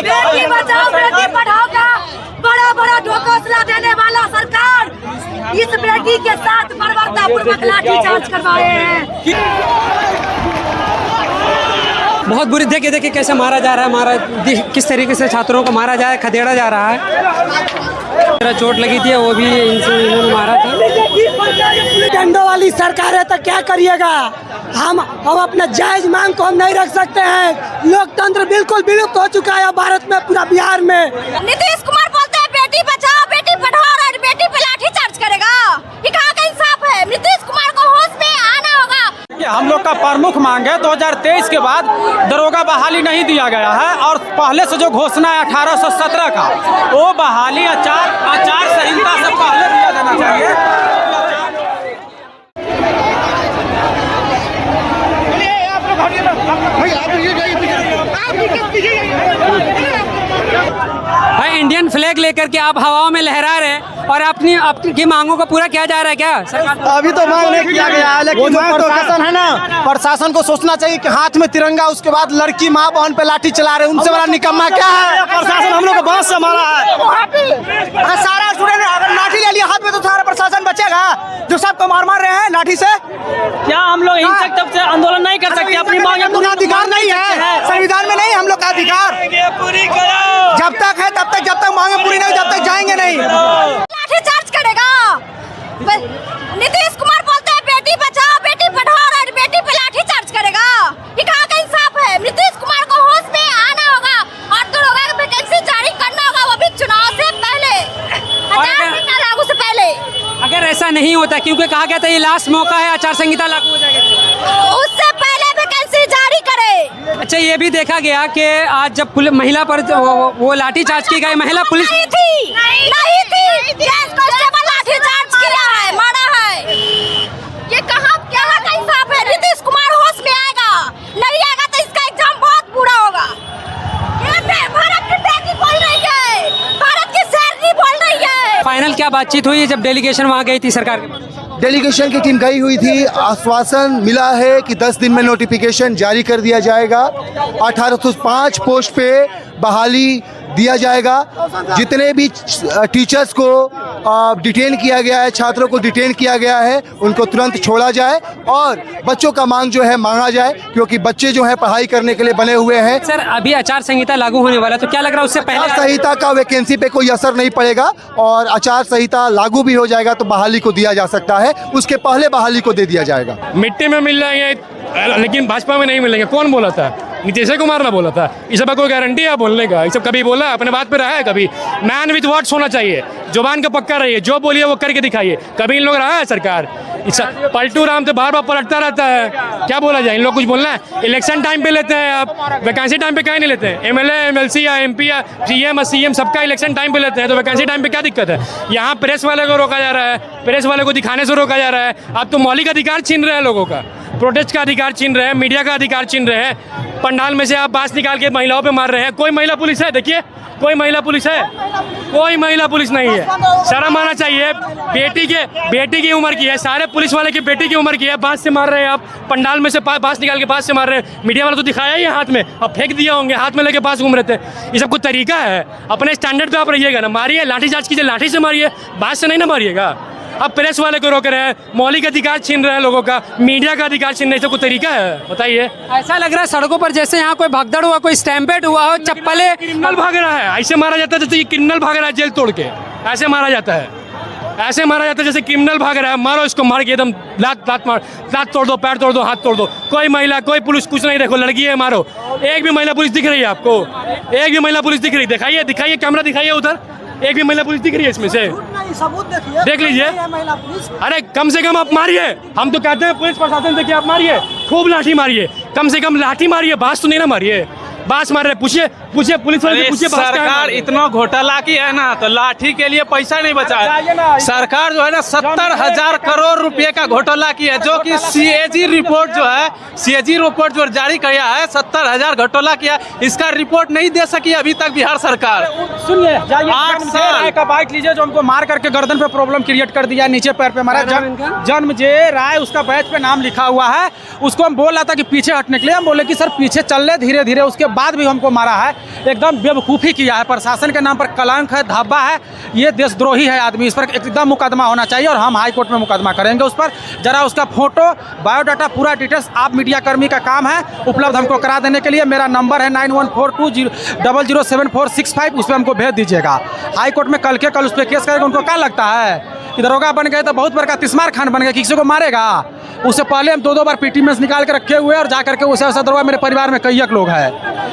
बेटी बचाओ बेटी पढ़ाओ का बड़ा बड़ा ढोकसला देने वाला सरकार इस बेटी के साथ बर्बरतापूर्वक लाठीचार्ज करवाए हैं। बहुत बुरी देखिए कैसे मारा जा रहा है, किस तरीके से छात्रों को मारा जाए, खदेड़ा जा रहा है। चोट लगी थी वो भी इन्होंने मारा था। डंडों वाली सरकार है तो क्या करिएगा, हम अपना जायज मांग को हम नहीं रख सकते हैं। लोकतंत्र बिल्कुल विलुप्त हो चुका है भारत में, पूरा बिहार में। नीतीश कुमार बोलते हैं बेटी बचाओ बेटी पढ़ाओ और बेटी पे लाठी चार्ज करेगा, ये कहाँ का इंसाफ है? नीतीश कुमार को होश में आना होगा। हम लोग का प्रमुख मांग है 2023 के बाद दरोगा बहाली नहीं दिया गया है और पहले से जो घोषणा है 1817 का वो बहाली आचार संहिता से पहले दिया जाना चाहिए। भाई इंडियन फ्लैग लेकर के आप हवाओं में लहरा रहे हैं और आपकी मांगों को पूरा किया जा रहा है क्या? अभी तो मांग नहीं किया गया है, लेकिन जो प्रशासन है ना, प्रशासन को सोचना चाहिए कि हाथ में तिरंगा, उसके बाद लड़की माँ बहन पे लाठी चला रहे हैं, उनसे बड़ा निकम्मा क्या है? प्रशासन हम लोग को बांस से मारा है। सारा स्टूडेंट अगर लाठी ले लिया हाथ में तो सारा प्रशासन बचेगा जो सबको मार रहे हैं लाठी से? क्या हम लोग हिंसक तब से आंदोलन नहीं कर सकते? अपनी मांग पूरा अधिकार नहीं है, संविधान में नहीं हम लोग का अधिकार। जब तक है तब तक, जब तक मांगे पूरी नहीं जब तक जाएंगे नहीं। लाठी चार्ज करेगा। नीतीश कुमार बोलते हैं बेटी बचाओ बेटी पढ़ाओ और बेटी पे लाठी चार्ज करेगा, ये कहाँ का इंसाफ है? नीतीश कुमार को होश में आना होगा और दरोगा की वैकेंसी जारी करना होगा, वो भी चुनाव से पहले, आचार संहिता लागू से पहले। अगर ऐसा नहीं होता, क्योंकि कहा गया था ये लास्ट मौका है, आचार संहिता लागू हो जाएगा, उससे पहले वैकेंसी जारी करे। अच्छा ये भी देखा गया कि आज जब महिला पर वो लाठी चार्ज की गई, महिला पुलिस नहीं थी लाठी चार्ज किया है, मारा है। ये कहाँ का इंसाफ है? नीतीश कुमार होश में आएगा, नहीं आएगा तो इसका एग्जाम बहुत बुरा होगा। ये भारत की बेटी बोल रही है, भारत की शेरनी बोल रही है। फाइनल क्या बातचीत हुई जब डेलीगेशन वहाँ गई थी सरकार के पास? डेलीगेशन की टीम गई हुई थी, आश्वासन मिला है कि 10 दिन में नोटिफिकेशन जारी कर दिया जाएगा। 1805 पोस्ट पे बहाली दिया जाएगा। जितने भी टीचर्स को डिटेन किया गया है, छात्रों को डिटेन किया गया है, उनको तुरंत छोड़ा जाए और बच्चों का मांग जो है मांगा जाए, क्योंकि बच्चे जो है पढ़ाई करने के लिए बने हुए हैं। सर अभी आचार संहिता लागू होने वाला है, तो क्या लग रहा है उससे पहले? आचार संहिता का वैकेंसी पे कोई असर नहीं पड़ेगा और आचार संहिता लागू भी हो जाएगा तो बहाली को दिया जा सकता है, उसके पहले बहाली को दे दिया जाएगा। मिट्टी में मिल जाएंगे लेकिन भाजपा में नहीं मिलेंगे। कौन बोला था? नीतीश कुमार ने बोला था। इस सब कोई गारंटी है बोलने का? ये सब कभी बोला? अपने बात पे रहा है कभी? मैन विथ वर्ड्स होना चाहिए, जुबान का पक्का रहिए, जो बोलिए वो करके दिखाइए। कभी इन लोग रहा है सरकार? पलटू राम तो बार बार पलटता रहता है, क्या बोला जाए? इन लोग कुछ बोलना है? इलेक्शन टाइम पे लेते हैं आप, वैकेंसी टाइम पे क्या नहीं लेते हैं? MLA MLC या MP या CM सबका इलेक्शन टाइम पे लेते हैं, तो वैकेंसी टाइम पे क्या दिक्कत है? यहाँ प्रेस वाले को रोका जा रहा है, प्रेस वाले को दिखाने से रोका जा रहा है। आप तो मौलिक अधिकार छीन रहे हैं लोगों का, प्रोटेस्ट का अधिकार छीन रहे हैं, मीडिया का अधिकार छीन रहे हैं। पंडाल में से आप बांस निकाल के महिलाओं पे मार रहे हैं। कोई महिला पुलिस है? देखिए कोई महिला पुलिस है? कोई महिला पुलिस नहीं है। शर्म आना चाहिए। बेटी की उम्र की है, सारे पुलिस वाले की बेटी की उम्र की है, बांस से मार रहे हैं आप। पंडाल में से बांस निकाल के बांस से मार रहे हैं। मीडिया वाला तो दिखाया ही हाथ में, अब फेंक दिया होंगे, हाथ में लेके बांस घूम रहे थे। ये सब कुछ तरीका है? अपने स्टैंडर्ड पे आप रहिएगा ना, मारिए, लाठीचार्ज कीजिए, लाठी से मारिए, बांस से नहीं ना मारिएगा। अब प्रेस वाले को रोक रहे हैं, मौलिक अधिकार छीन रहे हैं लोगों का, मीडिया का अधिकार छीन रहे हैं। कोई तरीका है? बताइए। ऐसा लग रहा है सड़कों पर जैसे यहाँ कोई भगदड़ हुआ, कोई स्टैम्पेड हुआ हो, चप्पलें। क्रिमिनल भाग रहा है, ऐसे मारा जाता है जैसे ये क्रिमिनल भाग रहा है जेल तोड़ के, ऐसे मारा जाता है, ऐसे मारा जाता है जैसे क्रिमिनल भाग रहा है। मारो इसको, मार के एकदम लात तोड़ दो, पैर तोड़ दो, हाथ तोड़ दो। कोई महिला कोई पुलिस कुछ नहीं, देखो लड़की है, मारो। एक भी महिला पुलिस दिख रही है आपको? एक भी महिला पुलिस दिख रही? दिखाइए कैमरा दिखाइए उधर, एक भी महिला पुलिस दिख रही है इसमें से? सबूत देखिए, देख लीजिए। अरे कम से कम आप मारिए, हम तो कहते हैं पुलिस प्रशासन से कि आप मारिए, खूब लाठी मारिए, कम से कम लाठी मारिए, बांस तो नहीं ना मारिए। बांस मार रहे, पूछे पुलिस वाले से पूछे बहस क्या है? सरकार इतना घोटाला की है ना, तो लाठी के लिए पैसा नहीं बचा है। सरकार जो है ना 70,000 करोड़ रुपए का घोटाला की है, जो कि सीएजी रिपोर्ट जो है, सीएजी रिपोर्ट जो जारी किया है, 70,000 घोटाला किया, इसका रिपोर्ट नहीं दे सकी अभी तक बिहार सरकार। सुनिए, 8 साल का बाइक लीजिए जो हमको मार करके गर्दन पे प्रॉब्लम क्रिएट कर दिया, नीचे पैर पे मारा। जन्मजय राय उसका बैच पे नाम लिखा हुआ है। उसको हम बोल रहा था कि पीछे हटने के लिए, हम बोले कि सर पीछे चल ले धीरे धीरे, उसके बाद भी हमको मारा है। एकदम बेवकूफ़ी किया है, प्रशासन के नाम पर कलंक है, धब्बा है, ये देशद्रोही है आदमी। इस पर एकदम मुकदमा होना चाहिए और हम हाई कोर्ट में मुकदमा करेंगे उस पर। जरा उसका फोटो, बायोडाटा, पूरा डिटेल्स आप मीडिया कर्मी का काम है उपलब्ध हमको करा देने के लिए। मेरा नंबर है 9142007465, उस पर हमको भेज दीजिएगा। हाई कोर्ट में कल उस पर केस करेंगे। उनको क्या लगता है कि दरोगा बन गए तो बहुत बड़ा तिस्मार खान बन गए, किसी को मारेगा? उससे पहले हम 2 बार पीटी में निकाल के रखे हुए और जा करके उसे ऐसा दरोगा मेरे परिवार में कई लोग हैं।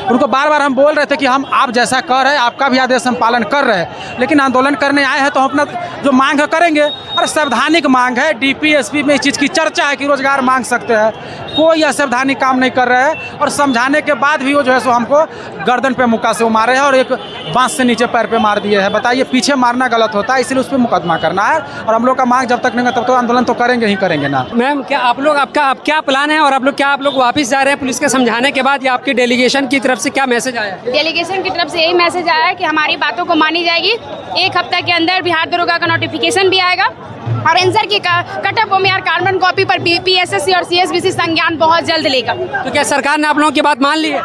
उनको बार बार हम बोल रहे थे कि हम आप जैसा कर रहे हैं, आपका भी आदेश हम पालन कर रहे हैं, लेकिन आंदोलन करने आए हैं तो हम अपना जो मांग है करेंगे। अरे संवैधानिक मांग है, डीपीएसपी में इस चीज़ की चर्चा है कि रोजगार मांग सकते हैं, कोई असंवैधानिक काम नहीं कर रहे हैं। और समझाने के बाद भी वो जो है सो हमको गर्दन पे मुक्का से मारे हैं और एक बांस से नीचे पैर पे मार दिए हैं। बताइए, पीछे मारना गलत होता है, इसलिए उस पर मुकदमा करना है। और हम लोग का मांग जब तक नहीं है तब तो आंदोलन तो करेंगे ही करेंगे ना। मैम क्या आप लोग आपका क्या प्लान है और आप लोग वापस जा रहे हैं पुलिस के समझाने के बाद, या आपकी डेलीगेशन की तरफ से क्या मैसेज आया है? डेलीगेशन की तरफ से यही मैसेज आया है कि हमारी बातों को मानी जाएगी। 1 हफ्ता के अंदर बिहार दरोगा का नोटिफिकेशन भी आएगा और आंसर की कटअप और कार्बन कॉपी पर पीएसएससी और सीएसबीसी संज्ञान बहुत जल्द लेगा। तो क्या सरकार ने आप लोगों की बात मान ली है?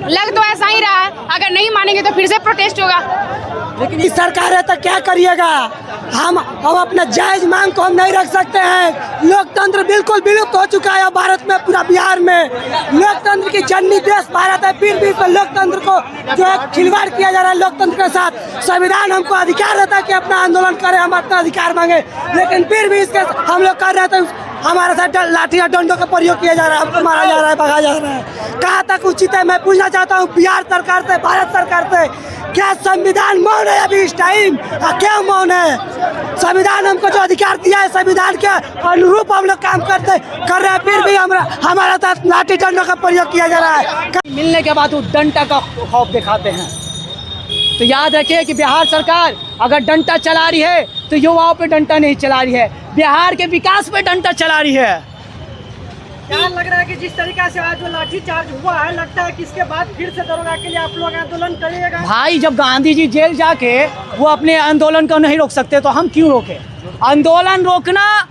लग तो ऐसा ही रहा है, अगर नहीं मानेंगे तो फिर से प्रोटेस्ट होगा। लेकिन इस सरकार है तो क्या करिएगा? हम अपना जायज मांग को हम नहीं रख सकते हैं। लोकतंत्र बिल्कुल विलुप्त हो चुका है भारत में, पूरा बिहार में। लोकतंत्र की जननी देश भारत है, फिर भी लोकतंत्र को जो है खिलवाड़ किया जा रहा है लोकतंत्र के साथ। संविधान हमको अधिकार देता है कि अपना आंदोलन करें, हम अपना अधिकार मांगे, लेकिन फिर भी इसके हम लोग कर रहे हैं तो हमारे साथ लाठी और डंडों का प्रयोग किया जा रहा है, हमको मारा जा रहा है, भगा जा रहा है। कहाँ तक उचित है? मैं पूछना चाहता हूँ बिहार सरकार से, भारत सरकार से, क्या संविधान मौन है अभी इस टाइम? क्या मौन है? संविधान हमको जो अधिकार दिया है, संविधान के अनुरूप हम लोग काम कर रहे हैं, फिर भी हमारे साथ लाठी डंडों का प्रयोग किया जा रहा है। मिलने के बाद वो डंडा का खौफ दिखाते हैं। तो याद रखिए कि बिहार सरकार अगर डंडा चला रही है तो युवाओं पे डंडा नहीं चला रही है, बिहार के विकास पे डंडा चला रही है। क्या लग रहा है कि जिस तरीके से आज जो लाठी चार्ज हुआ है, लगता है कि इसके बाद फिर से दरोगा के लिए आप लोग आंदोलन करिएगा? भाई, जब गांधी जी जेल जाके वो अपने आंदोलन को नहीं रोक सकते तो हम क्यों रोके? आंदोलन रोकना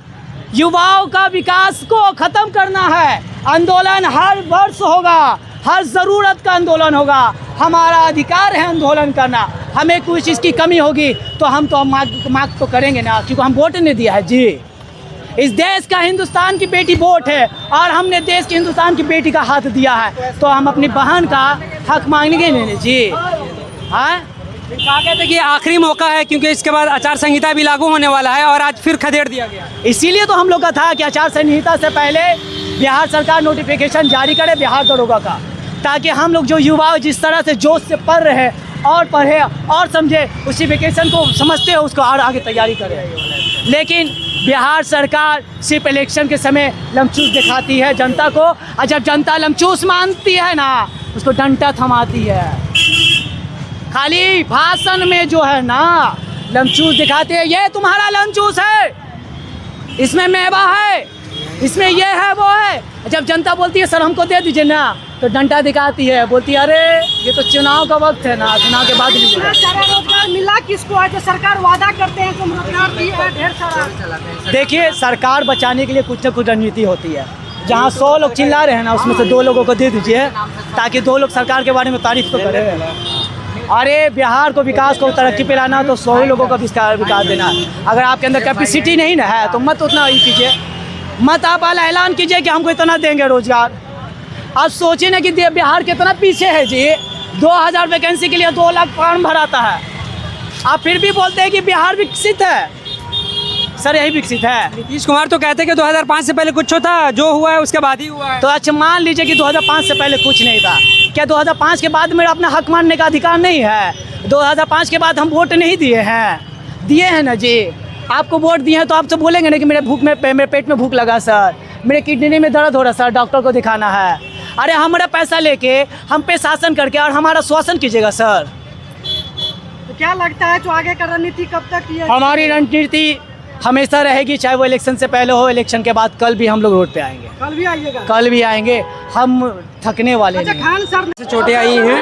युवाओं का विकास को खत्म करना है। आंदोलन हर वर्ष होगा, हर ज़रूरत का आंदोलन होगा। हमारा अधिकार है आंदोलन करना। हमें कोई चीज़ की कमी होगी तो हम तो मांग तो करेंगे ना, क्योंकि हम वोट नहीं दिया है जी। इस देश का हिंदुस्तान की बेटी वोट है और हमने देश की हिंदुस्तान की बेटी का हाथ दिया है, तो हम अपनी बहन का हक मांगेंगे नहीं जी। हाँ, कहा कहते हैं कि आखिरी मौका है, क्योंकि इसके बाद आचार संहिता भी लागू होने वाला है और आज फिर खदेड़ दिया गया। इसीलिए तो हम लोग का था कि आचार संहिता से पहले बिहार सरकार नोटिफिकेशन जारी करे बिहार दरोगा का, ताकि हम लोग जो युवा जिस तरह से जोश से पढ़ रहे हैं और पढ़े और समझे, उसी वेकेशन को समझते हो उसको और आगे तैयारी करें। लेकिन बिहार सरकार सिर्फ इलेक्शन के समय लमचूस दिखाती है जनता को, और जब जनता लमचूस मानती है ना, उसको डंडा थमाती है। खाली भाषण में जो है ना लमचूस दिखाते हैं, ये तुम्हारा लमचूस है, इसमें मेवा है, इसमें ये है वो है। जब जनता बोलती है सर हमको दे दीजिए ना, तो डंडा दिखाती है, बोलती है अरे ये तो चुनाव का वक्त है ना, चुनाव के बाद मिलेगा। सारा रोजगार मिला किसको है? जो सरकार वादा करते हैं तुम रोजगार दिए है ढेर सारा। देखिए, सरकार बचाने के लिए कुछ न कुछ रणनीति होती है। जहाँ 100 लोग चिल्ला रहे हैं ना, उसमें से 2 लोगों को दे दीजिए, ताकि 2 लोग सरकार के बारे में तारीफ तो करें। अरे बिहार को विकास को तरक्की पे लाना तो 100 लोगों का विकास देना। अगर आपके अंदर कैपेसिटी नहीं ना है तो मत उतना ही कीजिए, मत आप ऐलान कीजिए कि हमको इतना देंगे रोजगार। आप सोचिए ना कि बिहार कितना पीछे है जी। 2000 वैकेंसी के लिए 2 लाख फॉर्म भराता है, आप फिर भी बोलते हैं कि बिहार विकसित है। सर यही विकसित है। नीतीश कुमार तो कहते हैं कि 2005 से पहले कुछ था, जो हुआ है उसके बाद ही हुआ है। तो अच्छा मान लीजिए कि 2005 से पहले कुछ नहीं था, क्या 2005 के बाद मेरा अपना हक मानने का अधिकार नहीं है? 2005 के बाद हम वोट नहीं दिए हैं? दिए हैं ना जी। आपको वोट दिए हैं तो आप तो बोलेंगे ना कि मेरे पेट में भूख लगा सर, मेरे किडनी में दर्द हो रहा सर, डॉक्टर को दिखाना है। अरे हमारा पैसा लेके हम पे शासन करके और हमारा शोषण कीजिएगा सर। तो क्या लगता है जो आगे का रणनीति कब तक ये हमारी रणनीति हमेशा रहेगी, चाहे वो इलेक्शन से पहले हो, इलेक्शन के बाद। कल भी हम लोग रोड पे आएंगे, कल भी आइएगा? कल भी आएंगे, हम थकने वाले नहीं। खान सर चोटें आई हैं।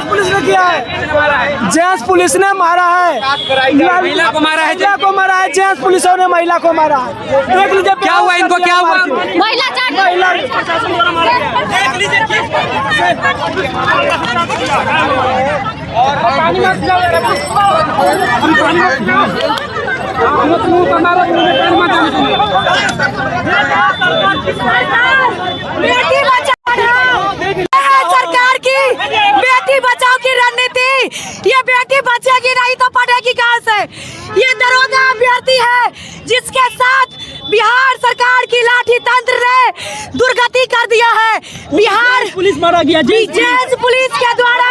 पुलिस ने किया है, जेंट्स पुलिस ने मारा है, महिला को मारा है, जेंट्स पुलिसों ने महिला को मारा है। देख लीजिए क्या हुआ इनको, क्या हुआ? महिला बेटी बचाओ सरकार की, बेटी बचाओ की रणनीति। ये बेटी बचेगी नहीं तो पढ़ेगी कहाँ से? ये दरोगा अभ्यर्थी है जिसके साथ बिहार सरकार की लाठी तंत्र ने दुर्गति कर दिया है। बिहार पुलिस मारा गया, जेंट्स पुलिस के द्वारा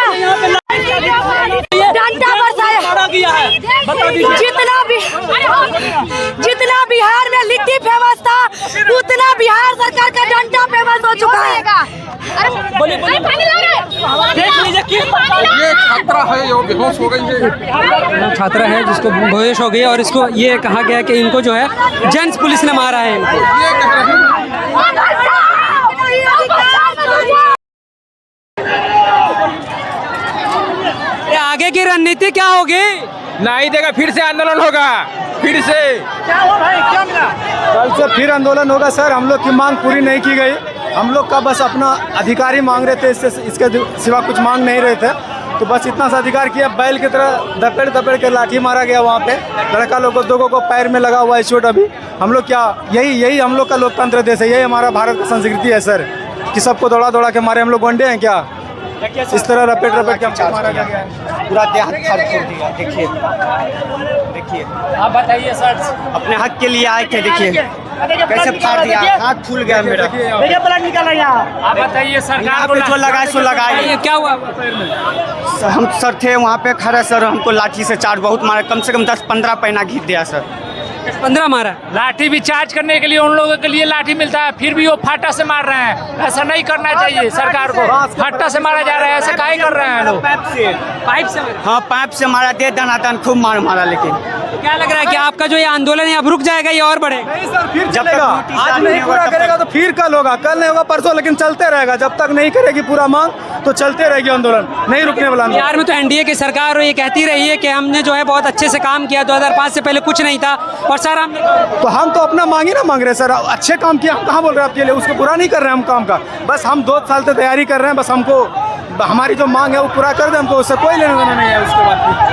डंडा बरसाया गया है। जितना बिहार में लिट्टी फेमस था उतना बिहार सरकार का डंडा फेमस हो चुका है। ये छात्रा है जो बेहोश हो गई है। छात्रा है जिसको बेहोश हो गई और इसको ये कहा गया कि इनको जो है जेंट्स पुलिस ने मारा है इनको। ये कह रहे हैं ये आगे की रणनीति क्या होगी? नहीं देगा, फिर से आंदोलन होगा, फिर से। कल से फिर आंदोलन होगा सर। हम लोग की मांग पूरी नहीं की गई। हम लोग का बस अपना अधिकारी मांग रहे थे, इसके सिवा कुछ मांग नहीं रहे थे। तो बस इतना सा अधिकार किया, बैल की तरह दपेड़ दपेड़ के लाठी मारा गया वहाँ पे। लड़का लोग को दो को पैर में लगा हुआ है चोट अभी। हम लोग क्या, यही हम लोग का लोकतंत्र देश है, यही हमारा भारत का संस्कृति है सर, कि सबको दौड़ा दौड़ा के मारे। हम लोग गुंडे हैं क्या? इस तरह रपेट के हमको मारा गया है। पूरा देह हाथ छोड़ दिया। देखिए आप बताइए सर, अपने हक के लिए आए थे, देखिए कैसे फाड़ दिया, हाथ फूल गया मेरा। देखिए ब्लड निकल रहा। आप बताइए सरकार को जो लगाए सो लगाए। क्या हुआ? हम सर थे वहाँ पे खड़े सर, हमको लाठी से चार्ज बहुत मारा, कम से कम 10-15 पैना घींच दिया सर। 15 मारा। लाठी भी चार्ज करने के लिए उन लोगों के लिए लाठी मिलता है, फिर भी वो फाटा से मार रहे हैं। ऐसा नहीं करना चाहिए सरकार को, फाटा से मारा जा रहा है, ऐसा काहे कर रहे हैं लोग? पाइप से? हाँ पाइप से मारा, दे दनादन खूब मारा। लेकिन क्या लग रहा है कि आपका जो ये आंदोलन है अब रुक जाएगा या और बढ़ेगा? फिर चलेगा, आज नहीं पूरा करेगा तो फिर कल होगा, कल नहीं होगा परसों, लेकिन चलते रहेगा। जब तक नहीं करेगी पूरा मांग तो चलते रहेगी आंदोलन, नहीं रुकने वाला। बिहार में तो एनडीए की सरकार ये कहती रही है कि हमने जो है बहुत अच्छे से काम किया, 2005 से पहले कुछ नहीं था और सारा हमने। तो हम तो अपना मांग ही ना मांग रहे सर, अच्छे काम किया। हम कहाँ बोल रहे हैं आपके लिए, उसको पूरा नहीं कर रहे हैं हम काम का। बस हम 2 साल से तैयारी कर रहे हैं, बस हमको हमारी जो मांग है वो पूरा कर दें, हमको उससे कोई लेना देना नहीं है उसके बाद।